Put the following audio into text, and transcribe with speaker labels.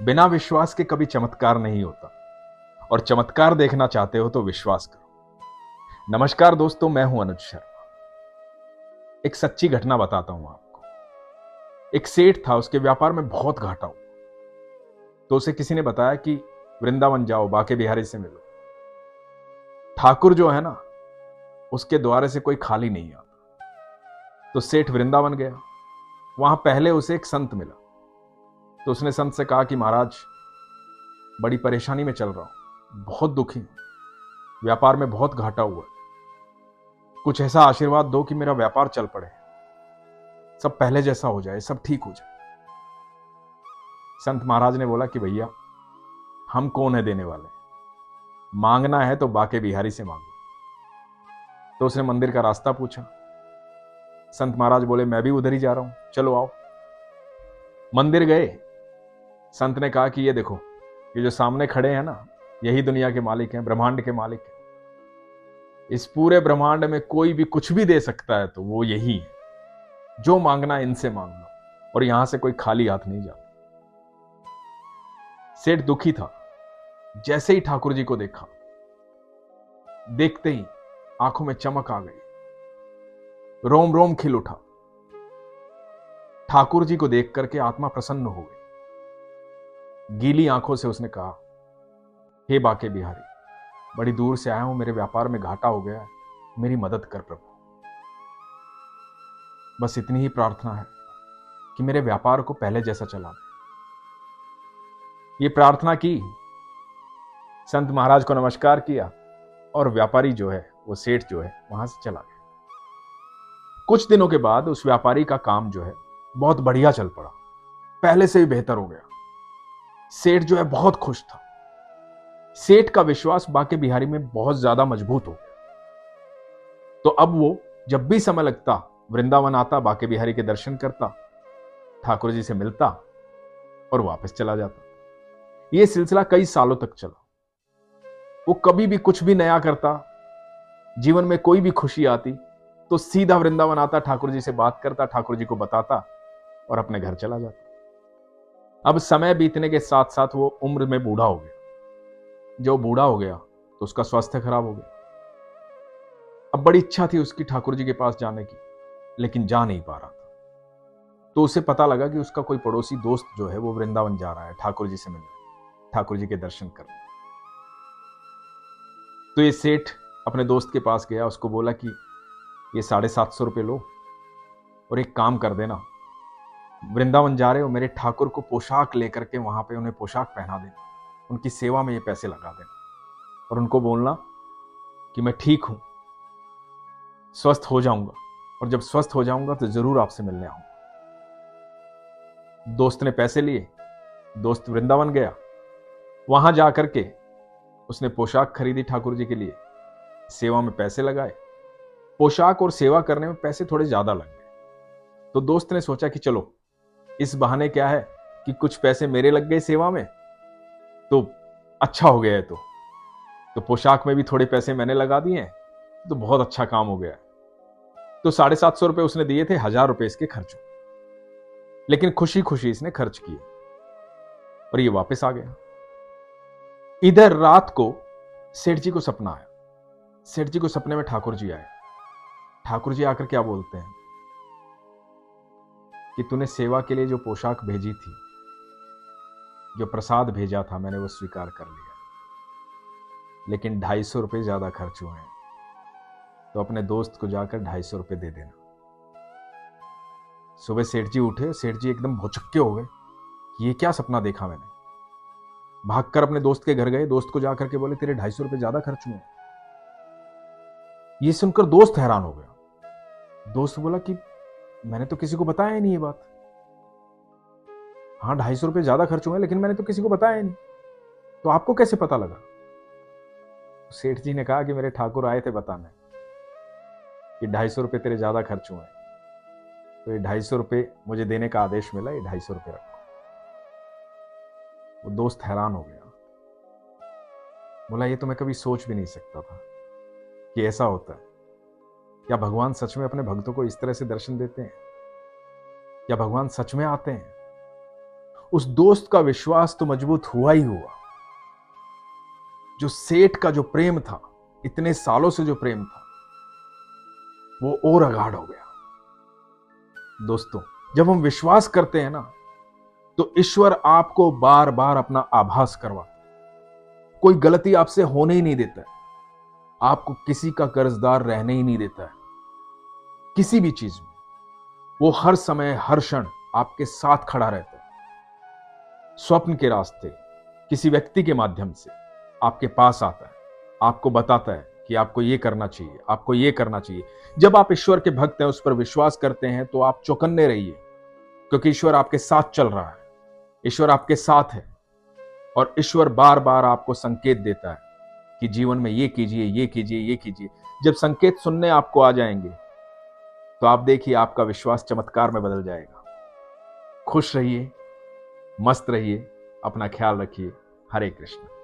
Speaker 1: बिना विश्वास के कभी चमत्कार नहीं होता, और चमत्कार देखना चाहते हो तो विश्वास करो। नमस्कार दोस्तों, मैं हूं अनुज शर्मा। एक सच्ची घटना बताता हूं आपको। एक सेठ था, उसके व्यापार में बहुत घाटा हुआ। तो उसे किसी ने बताया कि वृंदावन जाओ, बाके बिहारी से मिलो। ठाकुर जो है ना, उसके द्वारे से कोई खाली नहीं आता। तो सेठ वृंदावन गया। वहां पहले उसे एक संत मिला। तो उसने संत से कहा कि महाराज, बड़ी परेशानी में चल रहा हूं, बहुत दुखी हूं, व्यापार में बहुत घाटा हुआ है। कुछ ऐसा आशीर्वाद दो कि मेरा व्यापार चल पड़े, सब पहले जैसा हो जाए, सब ठीक हो जाए। संत महाराज ने बोला कि भैया, हम कौन है देने वाले, मांगना है तो बाके बिहारी से मांगो। तो उसने मंदिर का रास्ता पूछा। संत महाराज बोले, मैं भी उधर ही जा रहा हूं, चलो आओ। मंदिर गए। संत ने कहा कि ये देखो, ये जो सामने खड़े हैं ना, यही दुनिया के मालिक हैं, ब्रह्मांड के मालिक हैं। इस पूरे ब्रह्मांड में कोई भी कुछ भी दे सकता है तो वो यही है। जो मांगना है इनसे मांग लो, और यहां से कोई खाली हाथ नहीं जाता। सेठ दुखी था। जैसे ही ठाकुर जी को देखा, देखते ही आंखों में चमक आ गई, रोम रोम खिल उठा। ठाकुर जी को देख करके आत्मा प्रसन्न हो गई। गीली आंखों से उसने कहा, हे बाके बिहारी, बड़ी दूर से आया हूं, मेरे व्यापार में घाटा हो गया है, मेरी मदद कर प्रभु। बस इतनी ही प्रार्थना है कि मेरे व्यापार को पहले जैसा चला दे। ये प्रार्थना की। संत महाराज को नमस्कार किया, और व्यापारी जो है, वो सेठ जो है, वहां से चला गया। कुछ दिनों के बाद उस व्यापारी का काम जो है बहुत बढ़िया चल पड़ा, पहले से ही बेहतर हो गया। सेठ जो है बहुत खुश था। सेठ का विश्वास बाके बिहारी में बहुत ज्यादा मजबूत हो गया। तो अब वो जब भी समय लगता, वृंदावन आता, बाके बिहारी के दर्शन करता, ठाकुर जी से मिलता और वापस चला जाता। यह सिलसिला कई सालों तक चला। वो कभी भी कुछ भी नया करता, जीवन में कोई भी खुशी आती तो सीधा वृंदावन आता, ठाकुर जी से बात करता, ठाकुर जी को बताता और अपने घर चला जाता। अब समय बीतने के साथ साथ वो उम्र में बूढ़ा हो गया। जो बूढ़ा हो गया तो उसका स्वास्थ्य खराब हो गया। अब बड़ी इच्छा थी उसकी ठाकुर जी के पास जाने की, लेकिन जा नहीं पा रहा था। तो उसे पता लगा कि उसका कोई पड़ोसी दोस्त जो है वो वृंदावन जा रहा है ठाकुर जी से मिलने, ठाकुर जी के दर्शन करने। तो ये सेठ अपने दोस्त के पास गया, उसको बोला कि ये 750 रुपये लो, और एक काम कर देना, वृंदावन जा रहे हो, मेरे ठाकुर को पोशाक लेकर के वहां पे उन्हें पोशाक पहना देना, उनकी सेवा में ये पैसे लगा देना, और उनको बोलना कि मैं ठीक हूं, स्वस्थ हो जाऊंगा, और जब स्वस्थ हो जाऊंगा तो जरूर आपसे मिलने आऊंगा। दोस्त ने पैसे लिए, दोस्त वृंदावन गया। वहां जाकर के उसने पोशाक खरीदी ठाकुर जी के लिए, सेवा में पैसे लगाए। पोशाक और सेवा करने में पैसे थोड़े ज्यादा लग गए। तो दोस्त ने सोचा कि चलो, इस बहाने क्या है कि कुछ पैसे मेरे लग गए सेवा में, तो अच्छा हो गया है। तो पोशाक में भी थोड़े पैसे मैंने लगा दिए, तो बहुत अच्छा काम हो गया। तो 750 रुपये उसने दिए थे, 1000 रुपये इसके खर्च हुए। लेकिन खुशी खुशी इसने खर्च किए और ये वापस आ गया। इधर रात को सेठ जी को सपना आया। सेठ जी को सपने में ठाकुर जी आए। ठाकुर जी आकर क्या बोलते हैं कि तूने सेवा के लिए जो पोशाक भेजी थी, जो प्रसाद भेजा था, मैंने वो स्वीकार कर लिया, लेकिन 250 रुपये ज्यादा खर्च हुए हैं, तो अपने दोस्त को जाकर 250 रुपये दे देना। सुबह सेठ जी उठे, सेठ जी एकदम भौचक्के हो गए कि ये क्या सपना देखा मैंने। भागकर अपने दोस्त के घर गए, दोस्त को जाकर के बोले, तेरे 250 रुपये ज्यादा खर्च हुए। ये सुनकर दोस्त हैरान हो गया। दोस्त बोला कि मैंने तो किसी को बताया ही नहीं ये बात। हाँ, 250 रुपये ज्यादा खर्च हुए, लेकिन मैंने तो किसी को बताया ही नहीं, तो आपको कैसे पता लगा? सेठ जी ने कहा कि मेरे ठाकुर आए थे बताने कि 250 रुपये तेरे ज्यादा खर्च हुए, तो ये 250 रुपये मुझे देने का आदेश मिला, ये 250 रुपये रखो। वो दोस्त हैरान हो गया। बोला, ये तो मैं कभी सोच भी नहीं सकता था कि ऐसा होता है। क्या भगवान सच में अपने भक्तों को इस तरह से दर्शन देते हैं? क्या भगवान सच में आते हैं? उस दोस्त का विश्वास तो मजबूत हुआ ही हुआ। जो सेठ का जो प्रेम था, इतने सालों से जो प्रेम था, वो और अगाढ़ हो गया। दोस्तों, जब हम विश्वास करते हैं ना, तो ईश्वर आपको बार बार अपना आभास करवाता है। कोई गलती आपसे होने ही नहीं देता है, आपको किसी का कर्जदार रहने ही नहीं देता है। किसी भी चीज में वो हर समय हर क्षण आपके साथ खड़ा रहता है। स्वप्न के रास्ते किसी व्यक्ति के माध्यम से आपके पास आता है, आपको बताता है कि आपको ये करना चाहिए, आपको ये करना चाहिए। जब आप ईश्वर के भक्त हैं, उस पर विश्वास करते हैं, तो आप चौकन्ने रहिए, क्योंकि ईश्वर आपके साथ चल रहा है, ईश्वर आपके साथ है। और ईश्वर बार बार आपको संकेत देता है कि जीवन में ये कीजिए, ये कीजिए, ये कीजिए। जब संकेत सुनने आपको आ जाएंगे, तो आप देखिए आपका विश्वास चमत्कार में बदल जाएगा। खुश रहिए, मस्त रहिए, अपना ख्याल रखिए। हरे कृष्ण।